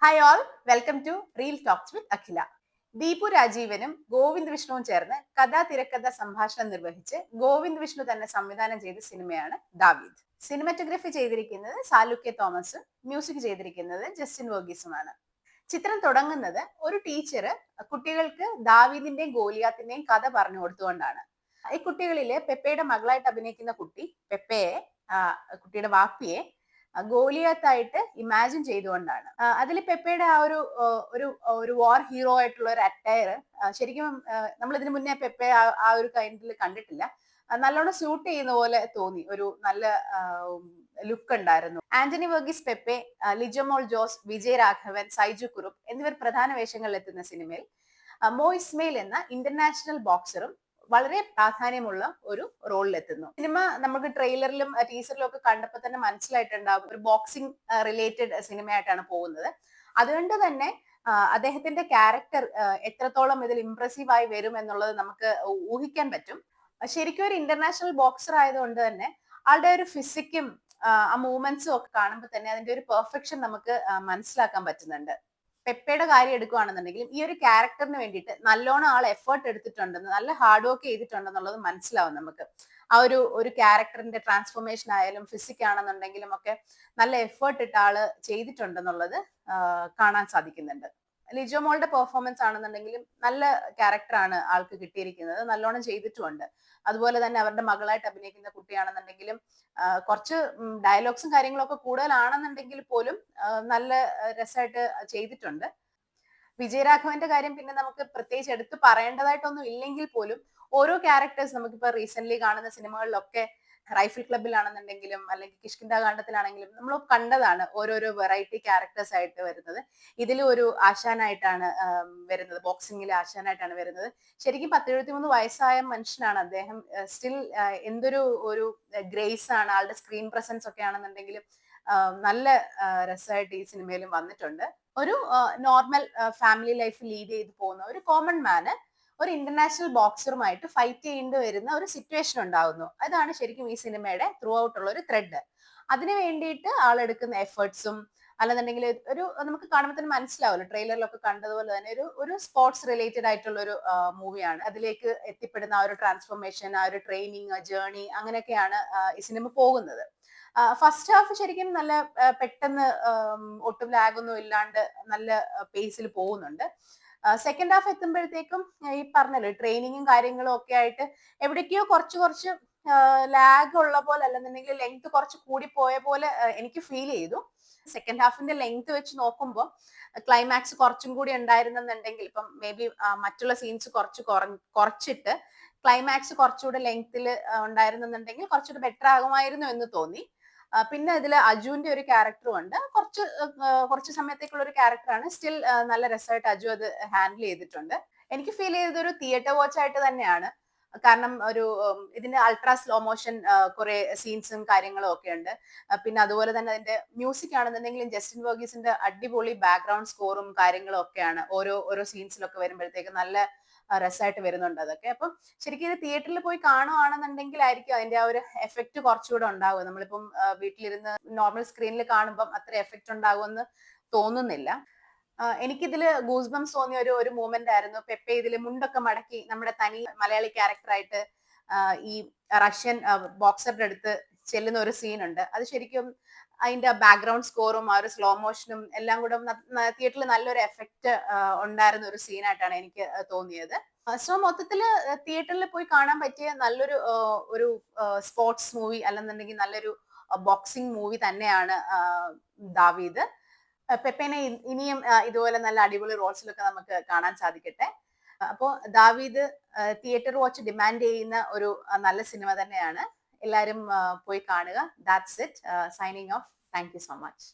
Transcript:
Hi all, welcome to reel talks with Akhila. Deepu രാജീവനും ഗോവിന്ദ് വിഷ്ണുവും ചേർന്ന് കഥാ തിരക്കഥ സംഭാഷണം നിർവഹിച്ച് ഗോവിന്ദ് വിഷ്ണു തന്നെ സംവിധാനം ചെയ്ത സിനിമയാണ് ദാവീദ്. സിനിമാറ്റോഗ്രഫി ചെയ്തിരിക്കുന്നത് സാലു തോമസും മ്യൂസിക് ചെയ്തിരിക്കുന്നത് ജസ്റ്റിൻ വർഗീസുമാണ്. ചിത്രം തുടങ്ങുന്നത് ഒരു ടീച്ചർ കുട്ടികൾക്ക് ദാവീദിന്റെയും ഗോലിയാത്തിന്റെയും കഥ പറഞ്ഞു കൊടുത്തുകൊണ്ടാണ്. ഈ കുട്ടികളില് പെപ്പയുടെ മകളായിട്ട് അഭിനയിക്കുന്ന കുട്ടി പെപ്പയെ, കുട്ടിയുടെ വാപ്പിയെ ഗോലിയാത്തായിട്ട് ഇമാജിൻ ചെയ്തുകൊണ്ടാണ്. അതിൽ പെപ്പയുടെ ആ ഒരു ഒരു വാർ ഹീറോ ആയിട്ടുള്ള ഒരു അറ്റയർ ശരിക്കും നമ്മൾ ഇതിനു മുന്നേ പെപ്പയെ ആ ഒരു കൈൻഡിൽ കണ്ടിട്ടില്ല. നല്ലോണം സ്യൂട്ട് ചെയ്യുന്ന പോലെ തോന്നി. ഒരു നല്ല ലുക്ക് ഉണ്ടായിരുന്നു. ആന്റണി വർഗീസ് പെപ്പെ, ലിജോമോൾ ജോസ്, വിജയ് രാഘവൻ, സൈജു കുറുപ്പ് എന്നിവർ പ്രധാന വേഷങ്ങളിൽ എത്തുന്ന സിനിമയിൽ മോ ഇസ്മയിൽ എന്ന ഇന്റർനാഷണൽ ബോക്സറും വളരെ പ്രാധാന്യമുള്ള ഒരു റോളിലെത്തുന്നു. സിനിമ നമുക്ക് ട്രെയിലറിലും ടീസറിലും ഒക്കെ കണ്ടപ്പോൾ തന്നെ മനസ്സിലായിട്ടുണ്ടാവും ഒരു ബോക്സിംഗ് റിലേറ്റഡ് സിനിമയായിട്ടാണ് പോകുന്നത്. അതുകൊണ്ട് തന്നെ അദ്ദേഹത്തിന്റെ ക്യാരക്ടർ എത്രത്തോളം ഇതിൽ ഇംപ്രസീവ് ആയി വരും എന്നുള്ളത് നമുക്ക് ഊഹിക്കാൻ പറ്റും. ശരിക്കും ഒരു ഇന്റർനാഷണൽ ബോക്സർ ആയതുകൊണ്ട് തന്നെ ആളുടെ ഒരു ഫിസിക്കും ആ മൂവ്മെന്റ്സും ഒക്കെ കാണുമ്പോൾ തന്നെ അതിന്റെ ഒരു പെർഫെക്ഷൻ നമുക്ക് മനസ്സിലാക്കാൻ പറ്റുന്നുണ്ട്. പെപ്പയുടെ കാര്യം എടുക്കുകയാണെന്നുണ്ടെങ്കിലും ഈ ഒരു ക്യാരക്ടറിന് വേണ്ടിയിട്ട് നല്ലോണം ആൾ എഫേർട്ട് എടുത്തിട്ടുണ്ടെന്ന്, നല്ല ഹാർഡ് വർക്ക് ചെയ്തിട്ടുണ്ടെന്നുള്ളത് മനസ്സിലാവും നമുക്ക്. ആ ഒരു ക്യാരക്ടറിന്റെ ട്രാൻസ്ഫോർമേഷൻ ആയാലും ഫിസിക് ആണെന്നുണ്ടെങ്കിലും ഒക്കെ നല്ല എഫേർട്ട് ഇട്ട് ആള് ചെയ്തിട്ടുണ്ടെന്നുള്ളത് കാണാൻ സാധിക്കുന്നുണ്ട്. ലിജോ മോളുടെ പെർഫോമൻസ് ആണെന്നുണ്ടെങ്കിലും നല്ല ക്യാരക്ടറാണ് ആൾക്ക് കിട്ടിയിരിക്കുന്നത്, നല്ലോണം ചെയ്തിട്ടുമുണ്ട്. അതുപോലെ തന്നെ അവരുടെ മകളായിട്ട് അഭിനയിക്കുന്ന കുട്ടിയാണെന്നുണ്ടെങ്കിലും കുറച്ച് ഡയലോഗ്സും കാര്യങ്ങളൊക്കെ കൂടുതലാണെന്നുണ്ടെങ്കിൽ പോലും നല്ല രസമായിട്ട് ചെയ്തിട്ടുണ്ട്. വിജയരാഘവന്റെ കാര്യം പിന്നെ നമുക്ക് പ്രത്യേകിച്ച് എടുത്ത് പറയേണ്ടതായിട്ടൊന്നും ഇല്ലെങ്കിൽ പോലും ഓരോ ക്യാരക്ടേഴ്സ് നമുക്കിപ്പോ റീസെന്റ് കാണുന്ന സിനിമകളിലൊക്കെ റൈഫിൾ ക്ലബിലാണെന്നുണ്ടെങ്കിലും അല്ലെങ്കിൽ കിഷ്കിന്ദ കാണ്ഡത്തിലാണെങ്കിലും നമ്മൾ കണ്ടതാണ് ഓരോരോ വെറൈറ്റി ക്യാരക്ടേഴ്സ് ആയിട്ട് വരുന്നത്. ഇതിലും ഒരു ആശാനായിട്ടാണ് വരുന്നത്, ബോക്സിംഗിലെ ആശാനായിട്ടാണ് വരുന്നത്. ശരിക്കും 10-73 വയസ്സായ മനുഷ്യനാണ് അദ്ദേഹം. സ്റ്റിൽ എന്തൊരു ഒരു ഗ്രേസ് ആണ് ആളുടെ സ്ക്രീൻ പ്രസൻസ് ഒക്കെ ആണെന്നുണ്ടെങ്കിലും നല്ല രസമായിട്ട് ഈ സിനിമയിലും വന്നിട്ടുണ്ട്. ഒരു നോർമൽ ഫാമിലി ലൈഫ് ലീഡ് ചെയ്ത് പോകുന്ന ഒരു കോമൺ മാന് ഒരു ഇന്റർനാഷണൽ ബോക്സറുമായിട്ട് ഫൈറ്റ് ചെയ്യേണ്ടി വരുന്ന ഒരു സിറ്റുവേഷൻ ഉണ്ടാവുന്നു. അതാണ് ശരിക്കും ഈ സിനിമയുടെ ത്രൂ ഔട്ട് ഉള്ള ഒരു ത്രെഡ്. അതിനു വേണ്ടിയിട്ട് ആളെടുക്കുന്ന എഫേർട്സും അല്ലെന്നുണ്ടെങ്കിൽ ഒരു നമുക്ക് കാണുമ്പോൾ തന്നെ മനസ്സിലാവുമല്ലോ, ട്രെയിലറിലൊക്കെ കണ്ടതുപോലെ തന്നെ ഒരു സ്പോർട്സ് റിലേറ്റഡ് ആയിട്ടുള്ള ഒരു മൂവിയാണ്. അതിലേക്ക് എത്തിപ്പെടുന്ന ആ ഒരു ട്രാൻസ്ഫോർമേഷൻ, ആ ഒരു ട്രെയിനിങ് ജേർണി, അങ്ങനെയൊക്കെയാണ് ഈ സിനിമ പോകുന്നത്. ഫസ്റ്റ് ഹാഫ് ശരിക്കും നല്ല പെട്ടെന്ന് ഒട്ടും ലാഗൊന്നും ഇല്ലാണ്ട് നല്ല പേസിൽ പോകുന്നുണ്ട്. സെക്കൻഡ് ഹാഫ് എത്തുമ്പോഴത്തേക്കും ഈ പറഞ്ഞല്ലോ ട്രെയിനിങ്ങും കാര്യങ്ങളും ഒക്കെ ആയിട്ട് എവിടേക്കോ കുറച്ച് ലാഗ് ഉള്ള പോലെ, അല്ലെന്നുണ്ടെങ്കിൽ ലെങ്ത് കുറച്ച് കൂടി പോയ പോലെ എനിക്ക് ഫീൽ ചെയ്തു. സെക്കൻഡ് ഹാഫിന്റെ ലെങ്ത് വെച്ച് നോക്കുമ്പോൾ ക്ലൈമാക്സ് കുറച്ചും കൂടി ഉണ്ടായിരുന്നെന്നുണ്ടെങ്കിൽ, ഇപ്പം മേ ബി മറ്റുള്ള സീൻസ് കുറച്ചിട്ട് ക്ലൈമാക്സ് കുറച്ചുകൂടെ ലെങ്ത്തിൽ ഉണ്ടായിരുന്നെന്നുണ്ടെങ്കിൽ കുറച്ചുകൂടെ ബെറ്റർ ആകുമായിരുന്നു എന്ന് തോന്നി. പിന്നെ ഇതിൽ അജുവിന്റെ ഒരു ക്യാരക്ടറും ഉണ്ട്. കുറച്ച് സമയത്തേക്കുള്ള ഒരു ക്യാരക്ടറാണ്. സ്റ്റിൽ നല്ല രസമായിട്ട് അജു അത് ഹാൻഡിൽ ചെയ്തിട്ടുണ്ട്. എനിക്ക് ഫീൽ ചെയ്തത് ഒരു തിയേറ്റർ വാച്ച് ആയിട്ട് തന്നെയാണ്. കാരണം ഇതിന്റെ അൾട്രാ സ്ലോ മോഷൻ കുറെ സീൻസും കാര്യങ്ങളും ഒക്കെ ഉണ്ട്. പിന്നെ അതുപോലെ തന്നെ അതിന്റെ മ്യൂസിക് ആണെന്നുണ്ടെങ്കിലും ജസ്റ്റിൻ വർഗീസിന്റെ അടിപൊളി ബാക്ക്ഗ്രൗണ്ട് സ്കോറും കാര്യങ്ങളും ഒക്കെയാണ് ഓരോ സീൻസിലൊക്കെ വരുമ്പോഴത്തേക്ക് നല്ല രസമായിട്ട് വരുന്നുണ്ട് അതൊക്കെ. അപ്പം ശരിക്കും ഇത് തിയേറ്ററിൽ പോയി കാണുവാണെന്നുണ്ടെങ്കിലായിരിക്കും അതിന്റെ ആ ഒരു എഫക്ട് കുറച്ചുകൂടെ ഉണ്ടാവുക. നമ്മളിപ്പം വീട്ടിലിരുന്ന് നോർമൽ സ്ക്രീനിൽ കാണുമ്പോൾ അത്ര എഫക്ട് ഉണ്ടാകുമെന്ന് തോന്നുന്നില്ല. എനിക്കിതില് ഗൂസ് ബംസ് തോന്നിയ ഒരു മൂമെന്റ് ആയിരുന്നു. പെപ്പെ ഇതില് മുണ്ടൊക്കെ മടക്കി നമ്മുടെ തനി മലയാളി ക്യാരക്ടറായിട്ട് ഈ റഷ്യൻ ബോക്സറുടെ അടുത്ത് ചെല്ലുന്ന ഒരു സീൻ ഉണ്ട്. അത് ശരിക്കും അതിന്റെ ബാക്ക്ഗ്രൗണ്ട് സ്കോറും ആ ഒരു സ്ലോ മോഷനും എല്ലാം കൂടെ തിയേറ്ററിൽ നല്ലൊരു എഫക്റ്റ് ഉണ്ടായിരുന്ന ഒരു സീനായിട്ടാണ് എനിക്ക് തോന്നിയത്. സോ മൊത്തത്തില് തിയേറ്ററിൽ പോയി കാണാൻ പറ്റിയ ഒരു സ്പോർട്സ് മൂവി അല്ലെന്നുണ്ടെങ്കിൽ നല്ലൊരു ബോക്സിംഗ് മൂവി തന്നെയാണ് ദാവീദ്. പെപ്പേനെ ഇനിയും ഇതുപോലെ നല്ല അടിപൊളി റോൾസിലൊക്കെ നമുക്ക് കാണാൻ സാധിക്കട്ടെ. അപ്പോ ദാവീദ് തിയേറ്റർ വാച്ച് ഡിമാൻഡ് ചെയ്യുന്ന ഒരു നല്ല സിനിമ തന്നെയാണ്. എല്ലാവരും പോയി കാണുക. That's it. Signing off. Thank you so much.